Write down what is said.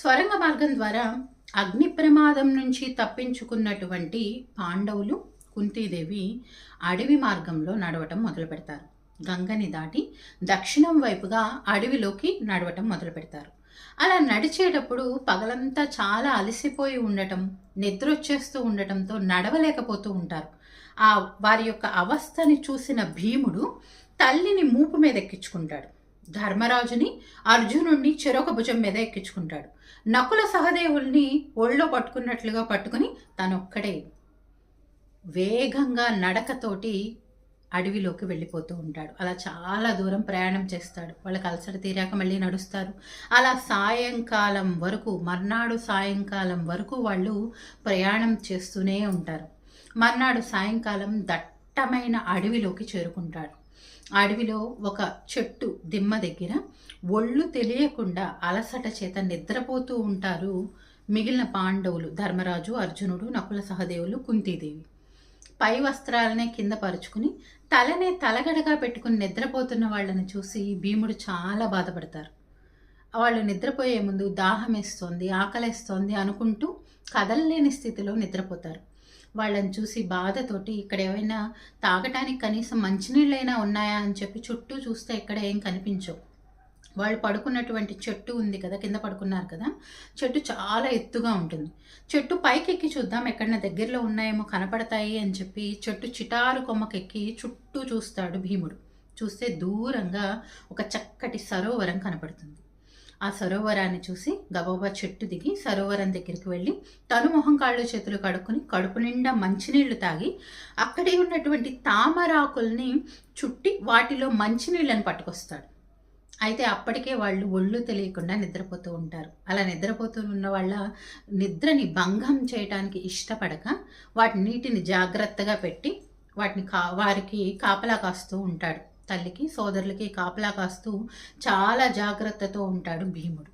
స్వరంగ మార్గం ద్వారా అగ్ని ప్రమాదం నుంచి తప్పించుకున్నటువంటి పాండవులు, కుంతీదేవి అడవి మార్గంలో నడవటం మొదలు పెడతారు. గంగని దాటి దక్షిణం వైపుగా అడవిలోకి నడవటం మొదలు పెడతారు. అలా నడిచేటప్పుడు పగలంతా చాలా అలసిపోయి ఉండటం, నిద్రొచ్చేస్తూ ఉండటంతో నడవలేకపోతూ ఉంటారు. వారి యొక్క అవస్థని చూసిన భీముడు తల్లిని మూపు మీద ఎక్కించుకుంటాడు. ధర్మరాజుని, అర్జునుడిని చెరొక భుజం మీద ఎక్కించుకుంటాడు. నకుల సహదేవుల్ని ఒళ్ళో పట్టుకున్నట్లుగా పట్టుకుని తనొక్కడే వేగంగా నడకతోటి అడవిలోకి వెళ్ళిపోతూ ఉంటాడు. అలా చాలా దూరం ప్రయాణం చేస్తాడు. వాళ్ళకి అలసట తీరాక మళ్ళీ నడుస్తారు. అలా సాయంకాలం వరకు, మర్నాడు సాయంకాలం వరకు వాళ్ళు ప్రయాణం చేస్తూనే ఉంటారు. మర్నాడు సాయంకాలం దట్టమైన అడవిలోకి చేరుకుంటాడు. అడవిలో ఒక చెట్టు దిమ్మ దగ్గర ఒళ్ళు తెలియకుండా అలసట చేత నిద్రపోతూ ఉంటారు మిగిలిన పాండవులు, ధర్మరాజు, అర్జునుడు, నకుల సహదేవులు, కుంతీదేవి. పై వస్త్రాలనే కింద పరుచుకుని తలనే తలగడగా పెట్టుకుని నిద్రపోతున్న వాళ్ళని చూసి భీముడు చాలా బాధపడతారు. వాళ్ళు నిద్రపోయే ముందు దాహం వేస్తోంది, ఆకలేస్తోంది అనుకుంటూ కదలలేని స్థితిలో నిద్రపోతారు. వాళ్ళని చూసి బాధతోటి ఇక్కడ ఏమైనా తాగటానికి కనీసం మంచినీళ్ళైనా ఉన్నాయా అని చెప్పి చుట్టూ చూస్తే ఇక్కడ ఏం కనిపించవు. వాళ్ళు పడుకున్నటువంటి చెట్టు ఉంది కదా, కింద పడుకున్నారు కదా, చెట్టు చాలా ఎత్తుగా ఉంటుంది. చెట్టు పైకెక్కి చూద్దాం ఎక్కడన్నా దగ్గరలో ఉన్నాయేమో కనపడతాయి అని చెప్పి చెట్టు చిటారు కొమ్మకెక్కి చుట్టూ చూస్తాడు భీముడు. చూస్తే దూరంగా ఒక చక్కటి సరోవరం కనపడుతుంది. ఆ సరోవరాన్ని చూసి గబగబా చెట్టు దిగి సరోవరం దగ్గరికి వెళ్ళి తను మొహం కాళ్ళు చేతులు కడుక్కుని కడుపు నిండా మంచినీళ్లు తాగి అక్కడే ఉన్నటువంటి తామరాకుల్ని చుట్టి వాటిలో మంచినీళ్ళని పట్టుకొస్తాడు. అయితే అప్పటికే వాళ్ళు ఒళ్ళు తెలియకుండా నిద్రపోతూ ఉంటారు. అలా నిద్రపోతూ ఉన్న వాళ్ళ నిద్రని భంగం చేయడానికి ఇష్టపడక వాటి నీటిని జాగ్రత్తగా పెట్టి వాటిని వారికి కాపలా కాస్తూ ఉంటాడు. తల్లికి, సోదరులకి కాపలా కాస్తూ చాలా జాగ్రత్తతో ఉంటాడు భీముడు.